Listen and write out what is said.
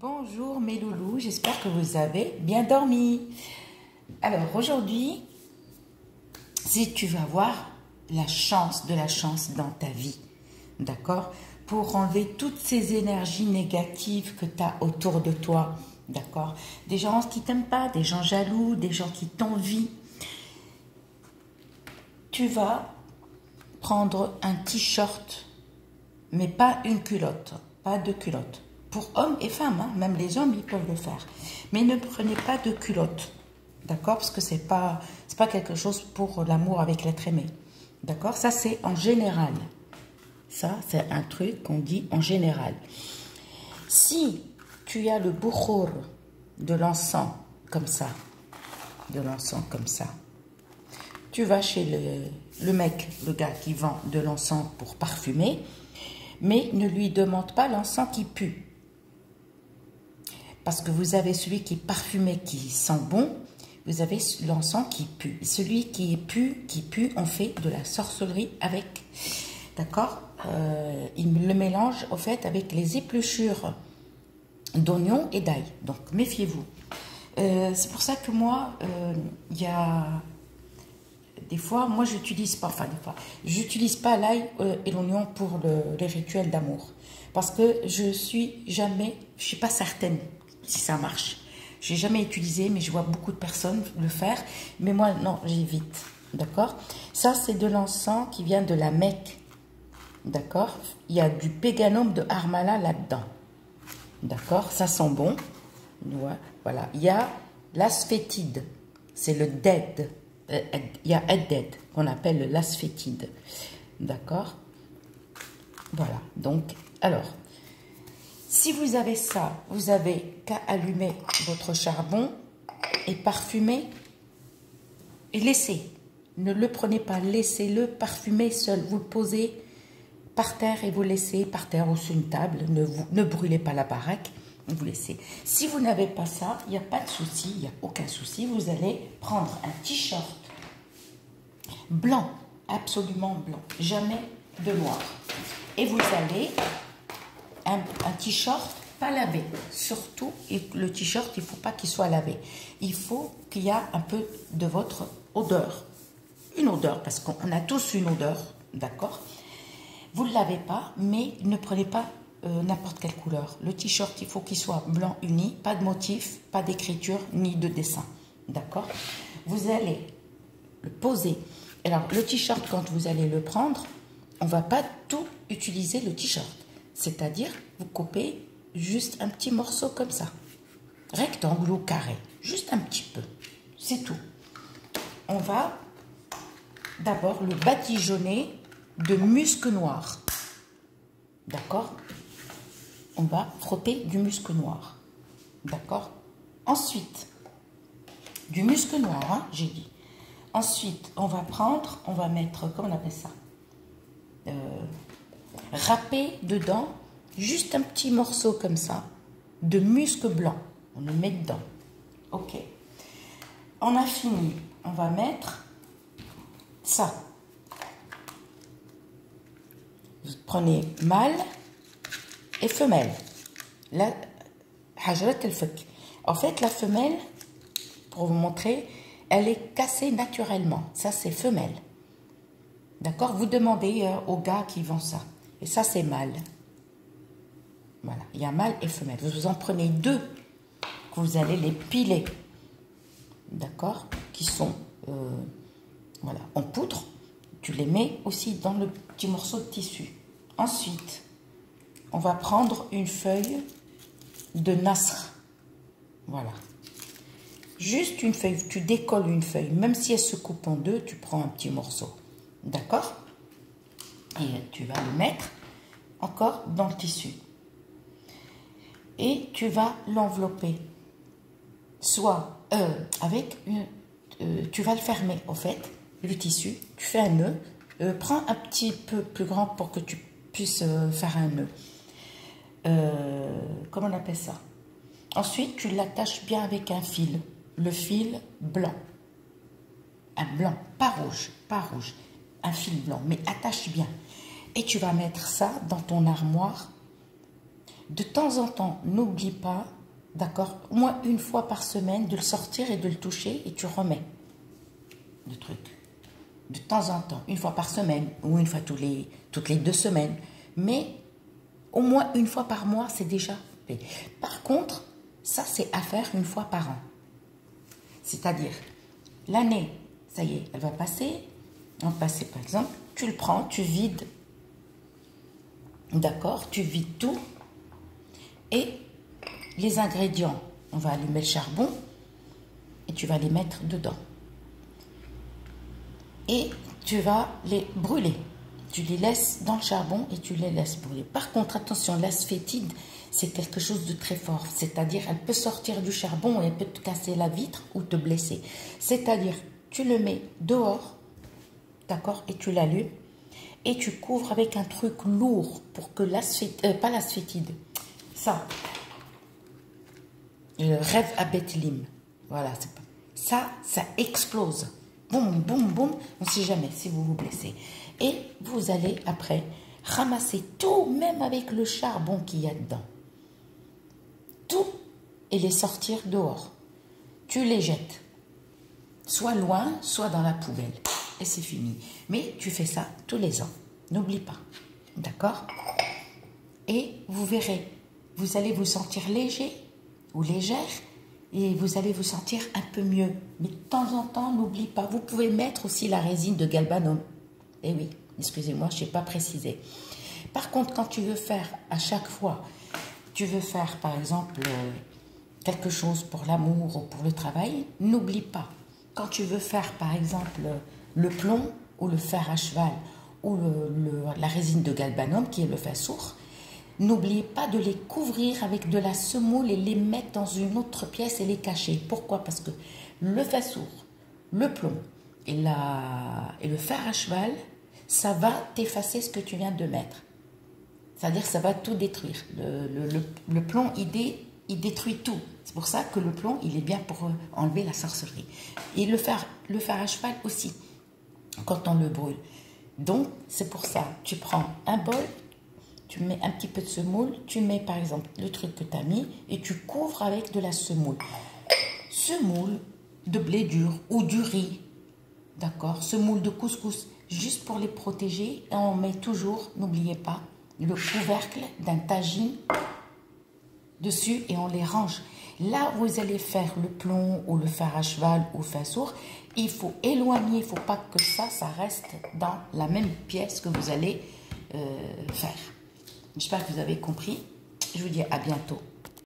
Bonjour mes loulous, j'espère que vous avez bien dormi. Alors aujourd'hui, si tu vas voir la chance de la chance dans ta vie, d'accord? Pour enlever toutes ces énergies négatives que tu as autour de toi, d'accord? Des gens qui t'aiment pas, des gens jaloux, des gens qui t'envient. Tu vas prendre un t-shirt, mais pas une culotte, pas de culotte. Pour hommes et femmes, hein, même les hommes, ils peuvent le faire. Mais ne prenez pas de culotte, d'accord? Parce que c'est pas quelque chose pour l'amour avec l'être aimé, d'accord? Ça, c'est en général. Ça, c'est un truc qu'on dit en général. Si tu as le bouchour de l'encens comme ça, tu vas chez le mec, le gars qui vend de l'encens pour parfumer, mais ne lui demande pas l'encens qui pue. Parce que vous avez celui qui est parfumé, qui sent bon, vous avez l'encens qui pue. Celui qui pue, on fait de la sorcellerie avec. D'accord? Il le mélange, au fait, avec les épluchures d'oignons et d'ail. Donc, méfiez-vous. C'est pour ça que moi, il y a... Des fois, moi, j'utilise pas, j'utilise pas l'ail et l'oignon pour les rituels d'amour. Parce que je suis pas certaine si ça marche. J'ai jamais utilisé, mais je vois beaucoup de personnes le faire. Mais moi, non, j'évite. D'accord? Ça, c'est de l'encens qui vient de la Mecque. D'accord? Il y a du péganum de Harmala là-dedans. D'accord? Ça sent bon. Voilà. Il y a l'asphétide. C'est le dead. Il y a Edded, qu'on appelle l'asphétide. D'accord? Voilà. Donc, alors, si vous avez ça, vous avez qu'à allumer votre charbon et parfumer et laissez. Ne le prenez pas, laissez-le parfumer seul. Vous le posez par terre et vous laissez par terre ou sur une table. Ne brûlez pas la baraque, vous laissez. Si vous n'avez pas ça, il n'y a pas de souci, il n'y a aucun souci. Vous allez prendre un t-shirt blanc, absolument blanc, jamais de noir. Et vous allez... un t-shirt pas lavé, surtout, et le t-shirt, il ne faut pas qu'il soit lavé. Il faut qu'il y ait un peu de votre odeur. Une odeur, parce qu'on a tous une odeur, d'accord? Vous ne le lavez pas, mais ne prenez pas n'importe quelle couleur. Le t-shirt, il faut qu'il soit blanc uni, pas de motif, pas d'écriture, ni de dessin, d'accord? Vous allez le poser. Alors, le t-shirt, quand vous allez le prendre, on ne va pas tout utiliser le t-shirt. C'est-à-dire, vous coupez juste un petit morceau comme ça. Rectangle ou carré. Juste un petit peu. C'est tout. On va d'abord le badigeonner de musc noir. D'accord? On va frotter du musc noir. D'accord? Ensuite, du musc noir, hein, j'ai dit. Ensuite, on va mettre, comment on appelle ça? Râper dedans juste un petit morceau comme ça de musc blanc. On le met dedans. Ok. On a fini. On va mettre ça. Vous prenez mâle et femelle. La hajrat al-fak. En fait, la femelle, pour vous montrer, elle est cassée naturellement. Ça, c'est femelle. D'accord? Vous demandez aux gars qui vendent ça. Et ça, c'est mâle. Voilà. Il y a mâle et femelle. Vous en prenez deux que vous allez les piler. D'accord? Qui sont voilà, en poudre. Tu les mets aussi dans le petit morceau de tissu. Ensuite, on va prendre une feuille de nasr. Voilà. Juste une feuille. Tu décolles une feuille. Même si elle se coupe en deux, tu prends un petit morceau. D'accord? Et tu vas le mettre encore dans le tissu. Et tu vas l'envelopper. Soit avec une... tu vas le fermer, au fait, le tissu. Tu fais un nœud. Prends un petit peu plus grand pour que tu puisses faire un nœud. Comment on appelle ça? Ensuite, tu l'attaches bien avec un fil. Le fil blanc. Un blanc, pas rouge, pas rouge. Un fil blanc, mais attache bien. Et tu vas mettre ça dans ton armoire De temps en temps, n'oublie pas, d'accord, au moins une fois par semaine, de le sortir et de le toucher et tu remets le truc. De temps en temps, une fois par semaine ou une fois toutes les 2 semaines. Mais au moins une fois par mois, c'est déjà fait. Par contre, ça c'est à faire une fois par an. C'est-à-dire, l'année, ça y est, elle va passer. On va passer par exemple, tu le prends, tu vides. D'accord, tu vides tout. Et les ingrédients, on va allumer le charbon et tu vas les mettre dedans. Et tu vas les brûler. Tu les laisses dans le charbon et tu les laisses brûler. Par contre, attention, l'asphétide, c'est quelque chose de très fort. C'est-à-dire, elle peut sortir du charbon et elle peut te casser la vitre ou te blesser. C'est-à-dire, tu le mets dehors, d'accord, et tu l'allumes. Et tu couvres avec un truc lourd pour que l'asphétide, pas l'asphétide, ça, le rêve à Bethléem, voilà, ça explose. Boum, boum, boum, on ne sait jamais si vous vous blessez. Et vous allez après ramasser tout, même avec le charbon qu'il y a dedans. Tout, et les sortir dehors. Tu les jettes, soit loin, soit dans la poubelle. Et c'est fini. Mais tu fais ça tous les ans. N'oublie pas. D'accord? Et vous verrez, vous allez vous sentir léger ou légère et vous allez vous sentir un peu mieux. Mais de temps en temps, n'oublie pas. Vous pouvez mettre aussi la résine de galbanum. Eh oui, excusez-moi, je n'ai pas précisé. Par contre, quand tu veux faire à chaque fois, tu veux faire par exemple quelque chose pour l'amour ou pour le travail, n'oublie pas. Quand tu veux faire par exemple le plomb ou le fer à cheval ou la résine de galbanum qui est le fasour, n'oubliez pas de les couvrir avec de la semoule et les mettre dans une autre pièce et les cacher. Pourquoi? Parce que le fasour, le plomb et le fer à cheval, ça va t'effacer ce que tu viens de mettre. C'est-à-dire que ça va tout détruire. Le plomb, il détruit tout. C'est pour ça que le plomb, il est bien pour enlever la sorcellerie. Et le fer à cheval aussi, quand on le brûle. Donc, c'est pour ça, tu prends un bol, tu mets un petit peu de semoule, tu mets par exemple le truc que tu as mis et tu couvres avec de la semoule. Semoule de blé dur ou du riz, d'accord? Semoule de couscous, juste pour les protéger. Et on met toujours, n'oubliez pas, le couvercle d'un tagine dessus et on les range. Là, vous allez faire le plomb ou le fer à cheval ou le fasour. Il faut éloigner, il ne faut pas que ça reste dans la même pièce que vous allez faire. J'espère que vous avez compris. Je vous dis à bientôt.